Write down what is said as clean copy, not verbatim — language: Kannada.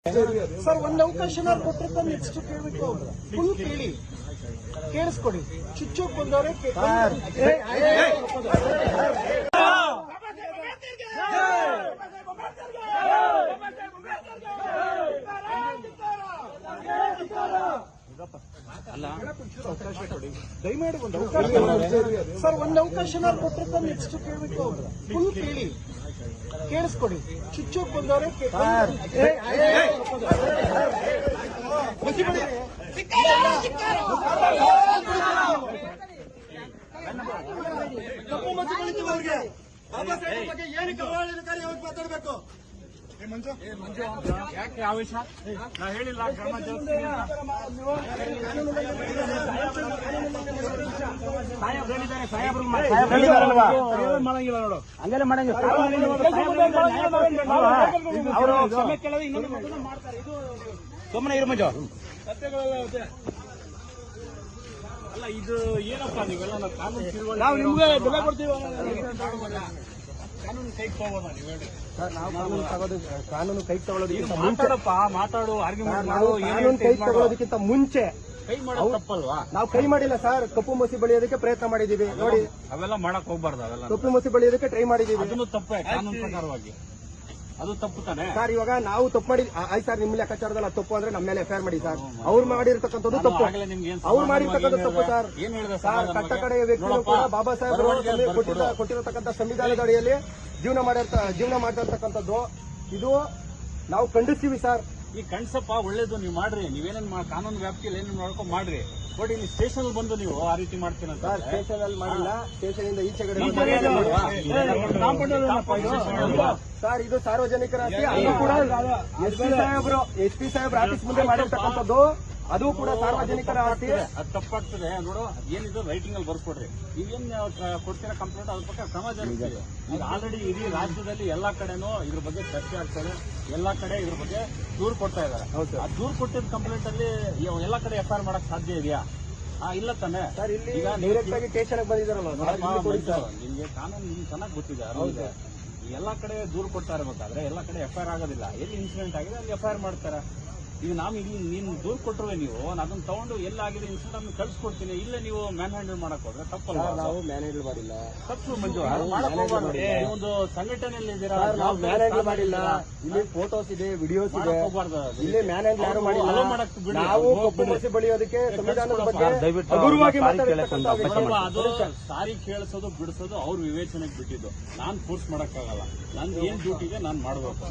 ಸರ್ ಒಂದು ಅವಕಾಶನ ಕೊಟ್ಟಿರ್ತಾರೆ ನೆಕ್ಸ್ಟ್ ಕೇಳಬೇಕು ಫುಲ್ ಕೇಳಿಸ್ಕೊಡಿ ಚುಚ್ಚೋಕ್ ಬಂದವರೇ ಅವಕಾಶ ಕೊಡಿ ದಯಮಾಡಿ ಒಂದು ಅವಕಾಶ ಸರ್ ಒಂದು ಅವಕಾಶನ ಕೊಟ್ಟಿರ್ತಾರೆ ನೆಕ್ಸ್ಟ್ ಕೇಳಬೇಕು ಫುಲ್ ಕೇಳಿಸ್ಕೊಡಿ ಚುಚ್ಚೋಕ್ ಬಂದವರೇ ಕಪ್ಪು ಮಚ್ಚು ಬೆಳೀತೀವರಿಗೆ ಬಾಬಾ ಸಾಹೇಬ್ ಬಗ್ಗೆ ಏನಕ್ಕೆ ಅವಹೇಳನಕಾರಿ ಯಾವಾಗ ಮಾತಾಡಬೇಕು? ಯಾಕೆ ಆವೇಶ? ನಾ ಹೇಳಿಲ್ಲ ಕ್ರಮ ಮಾಡಂಗಿಲ್ಲ ನೋಡು, ಹಂಗೆಲ್ಲ ಮಾಡಂಗಿಲ್ಲ. ಅವರು ಕ್ಷಮೆ ಕೇಳೋದು ಇನ್ನೊಂದು ಮಾಡ್ತಾರೆ. ಇದು ಸುಮ್ಮನೆ ಇರು ಮಂಜು. ಅಲ್ಲ ಇದು ಏನಪ್ಪ ನೀವೆಲ್ಲ ನಾವು ನಿಮ್ಗೆ ಬೆಲೆ ಕೊಡ್ತೀವಿ. ಕಾನೂನು ಕೈ ತಗೋಬೋದ ನೀವು ಹೇಳಿ? ಕಾನೂನು ಕೈ ತಗೊಳ್ಳೋದಕ್ಕಿಂತ ಮಾತಾಡಪ್ಪ, ಮಾತಾಡು, ಆರ್ಗ್ಯುಮೆಂಟ್ ಮಾಡು. ಕಾನೂನು ಕೈ ತಗೊಳ್ಳೋದಕ್ಕಿಂತ ಮುಂಚೆ ಕೈ ಮಾಡೋದು ತಪ್ಪಲ್ವಾ? ನಾವು ಕೈ ಮಾಡಿಲ್ಲ ಸರ್, ಕಪ್ಪು ಮಸಿ ಬಳಿಯೋದಕ್ಕೆ ಪ್ರಯತ್ನ ಮಾಡಿದೀವಿ ನೋಡಿ. ಅವೆಲ್ಲ ಮಾಡಕ್ ಹೋಗ್ಬಾರ್ದು. ಅವೆಲ್ಲ ಕಪ್ಪು ಮಸಿ ಬಳಿಯೋದಕ್ಕೆ ಟ್ರೈ ಮಾಡಿದೀವಿ. ಅದನ್ನು ತಪ್ಪೇ ಕಾನೂನು ಪ್ರಕಾರವಾಗಿ, ಅದು ತಪ್ಪು ತಾನೆ ಸರ್. ಇವಾಗ ನಾವು ತಪ್ಪು ಮಾಡಿ ಆಯ್ತು ಸರ್, ನಿಮ್ಮ ಲೆಕ್ಕಾಚಾರದಲ್ಲಿ ತಪ್ಪು ಅಂದ್ರೆ ನಮ್ಮ ಮೇಲೆ ಎಫ್ಐಆರ್ ಮಾಡಿ ಸರ್. ಅವ್ರು ಮಾಡಿರ್ತಕ್ಕಂಥದ್ದು ತಪ್ಪು, ಅವ್ರು ಮಾಡಿರ್ತಕ್ಕಂಥ ತಪ್ಪು ಸರ್. ಏನ್ ಹೇಳಿದೆ ಸರ್, ಕಟ್ಟ ಕಡೆಯ ವ್ಯಕ್ತಿಗಳು ಕೂಡ ಬಾಬಾ ಸಾಹೇಬ್ ಕೊಟ್ಟಿರತಕ್ಕಂಥ ಸಂವಿಧಾನದ ಅಡಿಯಲ್ಲಿ ಜೀವನ ಮಾಡಿರ್ತಕ್ಕಂಥದ್ದು ಇದು ನಾವು ಖಂಡಿಸ್ತೀವಿ ಸರ್. ಈ ಕಣ್ಸಪ್ಪ ಒಳ್ಳೇದು, ನೀವು ಮಾಡ್ರಿ. ನೀವೇನೇನ್ ಕಾನೂನು ವ್ಯಾಪ್ತಿಯಲ್ಲಿ ಏನೇನು ಮಾಡ್ಕೊಂಡು ಮಾಡ್ರಿ. ಬಟ್ ಇಲ್ಲಿ ಸ್ಟೇಷನ್ ಬಂದು ನೀವು ಆ ರೀತಿ ಮಾಡ್ತೀರ ಸರ್. ಸ್ಟೇಷನ್ ಅಲ್ಲಿ ಮಾಡಿಲ್ಲ, ಸ್ಟೇಷನ್ ಇಂದ ಈಚೆ ಕಡೆ ಸರ್. ಇದು ಸಾರ್ವಜನಿಕರ ಆಸ್ತಿ. ಅದು ಕೂಡ ಎಸ್ ಪಿ ಸಾಹೇಬ್ರ ಆಫೀಸ್ ಮುಂದೆ ಮಾಡಿರ್ತಕ್ಕಂಥದ್ದು, ಅದು ಕೂಡ ಸಾರ್ವಜನಿಕರ ಆಸ್ತಿ. ಅದು ತಪ್ಪಾಗ್ತದೆ ನೋಡು. ಏನಿದು ರೈಟಿಂಗ್ ಅಲ್ಲಿ ಬರ್ಕೊಡ್ರಿ. ನೀವೇನ್ ಕೊಡ್ತೀರಾ ಕಂಪ್ಲೇಂಟ್, ಅದ್ರ ಪಕ್ಕ ಕ್ರಮ ಜರುಗಿದೆ. ಈಗ ಆಲ್ರೆಡಿ ಇಡೀ ರಾಜ್ಯದಲ್ಲಿ ಎಲ್ಲಾ ಕಡೆನೂ ಇದ್ರ ಬಗ್ಗೆ ಚರ್ಚೆ ಆಗ್ತದೆ. ಎಲ್ಲಾ ಕಡೆ ಇದ್ರ ಬಗ್ಗೆ ದೂರು ಕೊಡ್ತಾ ಇದಾರೆ. ಆ ದೂರು ಕೊಟ್ಟಿದ್ದ ಕಂಪ್ಲೇಂಟ್ ಅಲ್ಲಿ ಎಲ್ಲಾ ಕಡೆ ಎಫ್ಐಆರ್ ಮಾಡಕ್ ಸಾಧ್ಯ ಇದೆಯಾ? ಇಲ್ಲ ತಾನೆ ಸರ್. ಇಲ್ಲಿ ಡೈರೆಕ್ಟ್ ಆಗಿ ಸ್ಟೇಷನ್ ಬಂದಿದ್ದಾರಲ್ಲ, ನಿಮ್ಗೆ ಕಾನೂನು ನಿಮ್ಗೆ ಚೆನ್ನಾಗಿ ಗೊತ್ತಿದೆ. ಎಲ್ಲಾ ಕಡೆ ದೂರು ಕೊಡ್ತಾ ಇರಬೇಕಾದ್ರೆ ಎಲ್ಲಾ ಕಡೆ ಎಫ್ಐಆರ್ ಆಗೋದಿಲ್ಲ. ಎಲ್ಲಿ ಇನ್ಸಿಡೆಂಟ್ ಆಗಿದೆ ಅಲ್ಲಿ ಎಫ್ಐಆರ್ ಮಾಡ್ತಾರೆ. ಈಗ ನಾವು ಇಲ್ಲಿ ನೀನು ದೂರು ಕೊಟ್ಟರುವೆ ನೀವು ಅದನ್ನ ತಗೊಂಡು ಎಲ್ಲಾಗಿದೆ ಇನ್ಸಿಡೆಂಟ್ ಅನ್ನು ಕಳ್ಸಿಕೊಡ್ತೀನಿ. ಇಲ್ಲೇ ನೀವು ಮ್ಯಾನ್ ಹ್ಯಾಂಡಲ್ ಮಾಡಕ್ ಹೋದ್ರೆ ತಪ್ಪಲ್ಲ. ನಾವು ಮ್ಯಾನ್ ಹ್ಯಾಂಡಲ್ ಮಾಡಿಲ್ಲ. ತಪ್ಪು ಮಂಜು, ಒಂದು ಸಂಘಟನೆಯಲ್ಲಿ ಇದ್ದೀರಾ. ನಾವು ಮ್ಯಾನ್ ಹ್ಯಾಂಡಲ್ ಮಾಡಿಲ್ಲ. ಇಲ್ಲಿ ಫೋಟೋಸ್ ಇದೆ, ವಿಡಿಯೋಸ್ ಇದೆ. ಇಲ್ಲಿ ಮ್ಯಾನ್ ಹ್ಯಾಂಡಲ್ ಯಾರು ಮಾಡಿಲ್ಲ. ನಾವು ಕಪ್ಪು ಮಸಿ ಬಳಿಯೋದಕ್ಕೆ ಸಂವಿಧಾನದ ಬಗ್ಗೆ ಹಗುರವಾಗಿ ಅದು ಸಾರಿ ಕೇಳಿಸೋದು ಬಿಡಿಸೋದು ಅವ್ರ ವಿವೇಚನೆಗೆ ಬಿಟ್ಟಿದ್ದು. ನಾನ್ ಫೋರ್ಸ್ ಮಾಡಕ್ಕಾಗಲ್ಲ. ನಂದು ಏನ್ ಡ್ಯೂಟಿಗೆ ನಾನ್ ಮಾಡ್ಬೇಕು.